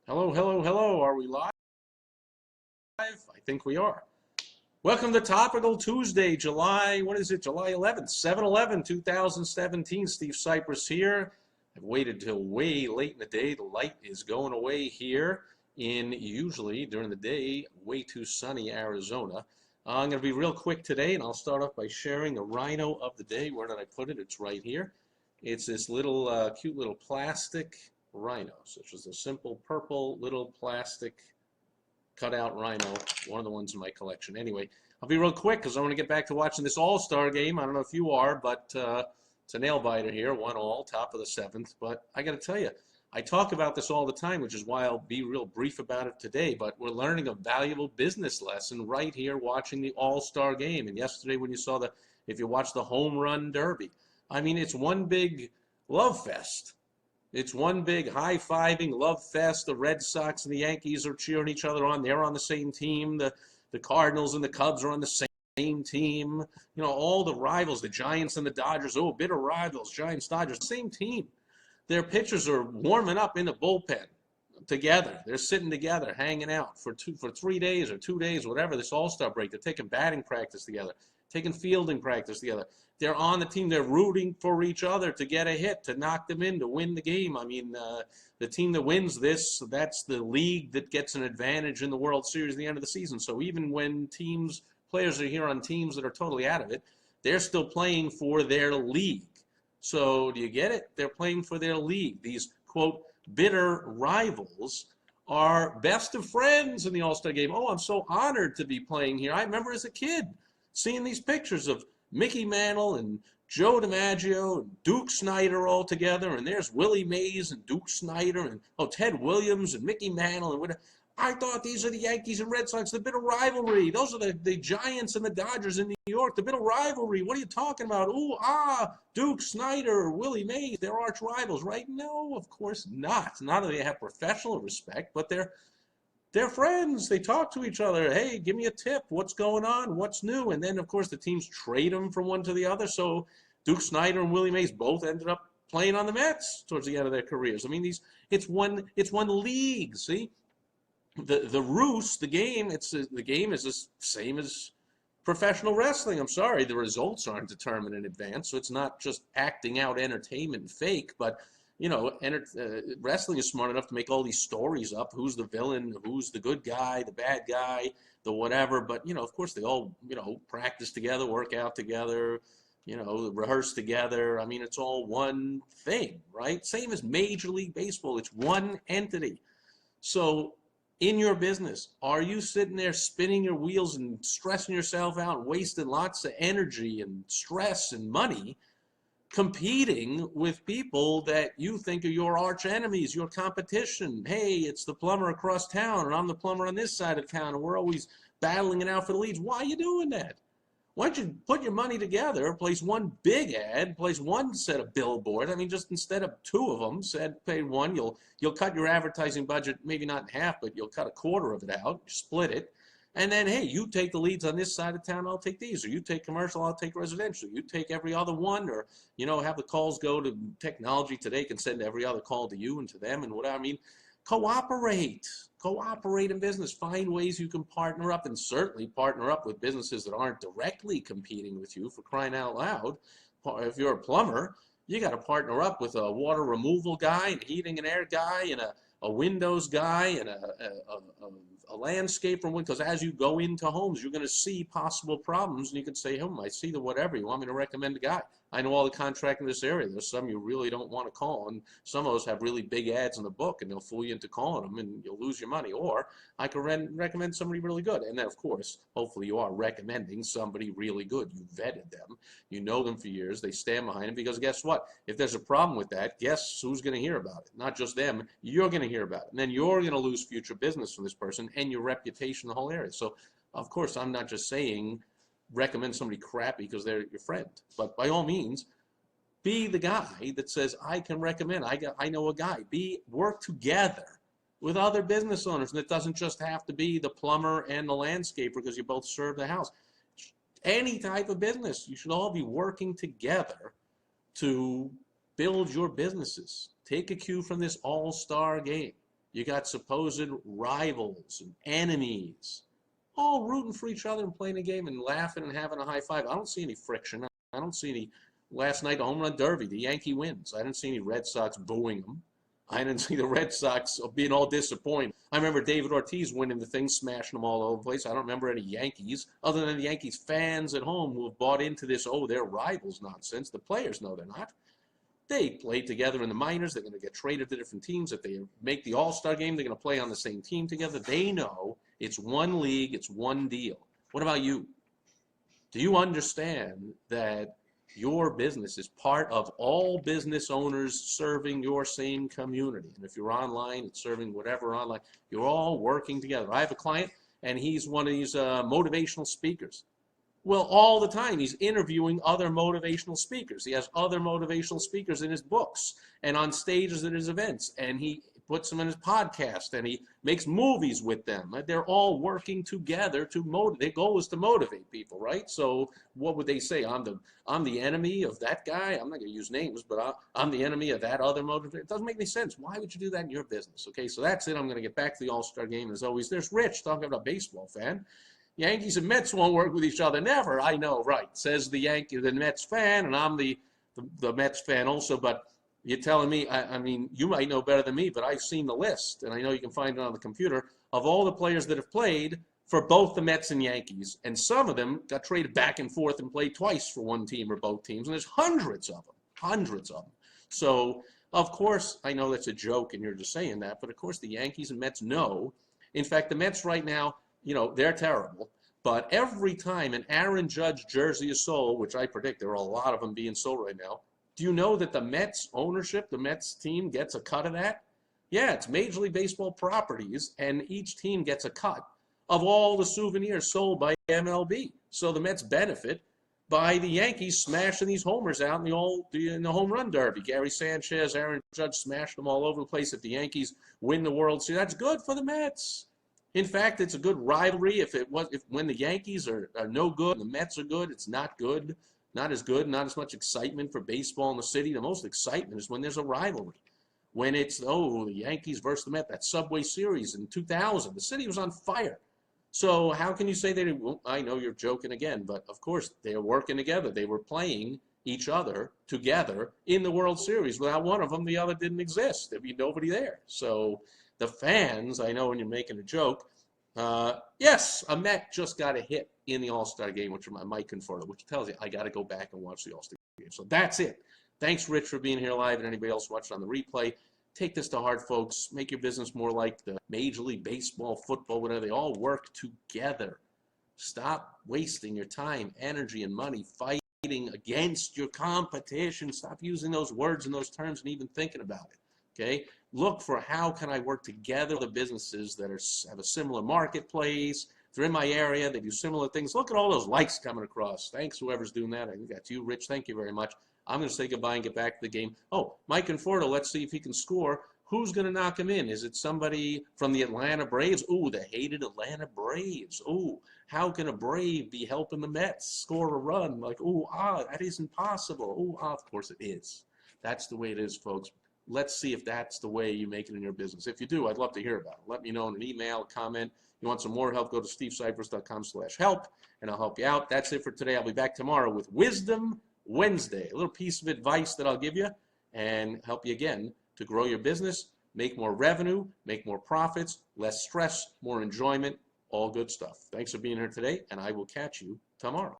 Hello, hello, hello. Are we live? I think we are. Welcome to Topical Tuesday, July, what is it? July 11th, 7/11, 2017. Steve Sipress here. I've waited till way late in the day. The light is going away here in usually during the day, way too sunny Arizona. I'm going to be real quick today, and I'll start off by sharing the rhino of the day. Where did I put it? It's right here. It's this little cute little plastic rhino. So it's just a simple purple little plastic cutout rhino, one of the ones in my collection. Anyway, I'll be real quick because I want to get back to watching this All-Star game. I don't know if you are, but it's a nail biter here, 1-1, top of the seventh. But I got to tell you, I talk about this all the time, which is why I'll be real brief about it today. But we're learning a valuable business lesson right here watching the All-Star game. And yesterday when you saw if you watched the home run derby, I mean, it's one big love fest. It's one big high-fiving love fest. The Red Sox and the Yankees are cheering each other on. They're on the same team. The Cardinals and the Cubs are on the same team. You know, all the rivals, the Giants and the Dodgers, oh, bitter rivals, Giants, Dodgers, same team. Their pitchers are warming up in the bullpen together. They're sitting together, hanging out for 3 days or 2 days, whatever, this All-Star break. They're taking batting practice together, taking fielding practice together. They're on the team. They're rooting for each other to get a hit, to knock them in, to win the game. I mean, the team that wins this, that's the league that gets an advantage in the World Series at the end of the season. So even when players are here on teams that are totally out of it, they're still playing for their league. So do you get it? They're playing for their league. These, quote, bitter rivals are best of friends in the All-Star game. Oh, I'm so honored to be playing here. I remember as a kid seeing these pictures of Mickey Mantle and Joe DiMaggio and Duke Snider all together, and there's Willie Mays and Duke Snider and Ted Williams and Mickey Mantle and whatever. I thought these are the Yankees and Red Sox, the bitter rivalry. Those are the Giants and the Dodgers in New York, the bitter rivalry. What are you talking about? Ooh, Duke Snider, Willie Mays, they're arch rivals, right? No, of course not. Not that they have professional respect, but they're friends. They talk to each other. Hey, give me a tip. What's going on? What's new? And then, of course, the teams trade them from one to the other. So Duke Snider and Willie Mays both ended up playing on the Mets towards the end of their careers. I mean, it's one league. See, the roost, the game is the same as professional wrestling. I'm sorry, the results aren't determined in advance, so it's not just acting out entertainment and fake, but you know, wrestling is smart enough to make all these stories up. Who's the villain? Who's the good guy? The bad guy? The whatever. But, you know, of course, they all, you know, practice together, work out together, you know, rehearse together. I mean, it's all one thing, right? Same as Major League Baseball. It's one entity. So in your business, are you sitting there spinning your wheels and stressing yourself out and wasting lots of energy and stress and money competing with people that you think are your arch enemies, your competition? Hey, it's the plumber across town, and I'm the plumber on this side of town, and we're always battling it out for the leads. Why are you doing that? Why don't you put your money together, place one big ad, place one set of billboard? I mean, just instead of two of them, pay one. You'll cut your advertising budget, maybe not in half, but you'll cut a quarter of it out, split it. And then, hey, you take the leads on this side of town, I'll take these. Or you take commercial, I'll take residential. You take every other one, or, you know, have the calls go to technology today, can send every other call to you and to them and whatever. I mean, cooperate in business. Find ways you can partner up, and certainly partner up with businesses that aren't directly competing with you, for crying out loud. If you're a plumber, you got to partner up with a water removal guy and heating and air guy and a windows guy and a landscaper, because as you go into homes, you're going to see possible problems, and you can say, I see the whatever. You want me to recommend a guy? I know all the contract in this area. There's some you really don't want to call, and some of those have really big ads in the book, and they'll fool you into calling them, and you'll lose your money. Or I can recommend somebody really good. And then, of course, hopefully you are recommending somebody really good. You vetted them. You know them for years. They stand behind them, because guess what? If there's a problem with that, guess who's going to hear about it? Not just them. You're going to hear about it. And then you're going to lose future business from this person and your reputation in the whole area. So, of course, I'm not just saying recommend somebody crappy because they're your friend, but by all means, be the guy that says, I can recommend, I know a guy. Work together with other business owners, and it doesn't just have to be the plumber and the landscaper, because you both serve the house. Any type of business, you should all be working together to build your businesses. Take a cue from this all-star game. You got supposed rivals and enemies, all rooting for each other and playing a game and laughing and having a high five. I don't see any friction. I don't see any. Last night, the home run derby, the Yankee wins. I didn't see any Red Sox booing them. I didn't see the Red Sox being all disappointed. I remember David Ortiz winning the thing, smashing them all over the place. I don't remember any Yankees, other than the Yankees fans at home who have bought into this, oh, they're rivals nonsense. The players know they're not. They played together in the minors. They're going to get traded to different teams. If they make the All-Star game, they're going to play on the same team together. They know it's one league, it's one deal. What about you? Do you understand that your business is part of all business owners serving your same community? And if you're online and serving whatever online, you're all working together. I have a client, and he's one of these motivational speakers. Well, all the time he's interviewing other motivational speakers. He has other motivational speakers in his books and on stages at his events, and he puts them in his podcast, and he makes movies with them. They're all working together to motivate. Their goal is to motivate people, right? So what would they say? I'm the enemy of that guy. I'm not going to use names, but I'm the enemy of that other motivator. It doesn't make any sense. Why would you do that in your business? Okay, so that's it. I'm going to get back to the All-Star game. As always, there's Rich talking about a baseball fan. Yankees and Mets won't work with each other. Never. I know, right? Says the Mets fan, and I'm the Mets fan also, but you're telling me, I mean, you might know better than me, but I've seen the list, and I know you can find it on the computer, of all the players that have played for both the Mets and Yankees. And some of them got traded back and forth and played twice for one team or both teams, and there's hundreds of them, hundreds of them. So, of course, I know that's a joke, and you're just saying that, but of course the Yankees and Mets know. In fact, the Mets right now, you know, they're terrible. But every time an Aaron Judge jersey is sold, which I predict there are a lot of them being sold right now, do you know that the Mets ownership, the Mets team gets a cut of that? Yeah, it's Major League Baseball properties, and each team gets a cut of all the souvenirs sold by MLB. So the Mets benefit by the Yankees smashing these homers out in the home run derby. Gary Sanchez, Aaron Judge smashed them all over the place. If the Yankees win the World Series, that's good for the Mets. In fact, it's a good rivalry. If when the Yankees are no good and the Mets are good, it's not good. Not as good, not as much excitement for baseball in the city. The most excitement is when there's a rivalry. When it's, oh, the Yankees versus the Mets, that Subway Series in 2000, the city was on fire. So how can you say they didn't? Well, I know you're joking again, but of course they are working together. They were playing each other together in the World Series. Without one of them, the other didn't exist. There'd be nobody there. So the fans, I know when you're making a joke, yes, a Met just got a hit in the All-Star game, which Mike Conforto, which tells you I got to go back and watch the All-Star game. So that's it. Thanks, Rich, for being here live, and anybody else watching on the replay. Take this to heart, folks. Make your business more like the Major League Baseball, football, whatever. They all work together. Stop wasting your time, energy, and money fighting against your competition. Stop using those words and those terms and even thinking about it. Okay? Look for how can I work together with the businesses that have a similar marketplace. If they're in my area, they do similar things. Look at all those likes coming across. Thanks, whoever's doing that. I think that's you, Rich. Thank you very much. I'm going to say goodbye and get back to the game. Oh, Mike Conforto, let's see if he can score. Who's going to knock him in? Is it somebody from the Atlanta Braves? Ooh, the hated Atlanta Braves. Ooh, how can a Brave be helping the Mets score a run? Like, ooh, that isn't possible. Ooh, of course it is. That's the way it is, folks. Let's see if that's the way you make it in your business. If you do, I'd love to hear about it. Let me know in an email, a comment. You want some more help, go to stevesipress.com/help, and I'll help you out. That's it for today. I'll be back tomorrow with Wisdom Wednesday, a little piece of advice that I'll give you and help you again to grow your business, make more revenue, make more profits, less stress, more enjoyment, all good stuff. Thanks for being here today, and I will catch you tomorrow.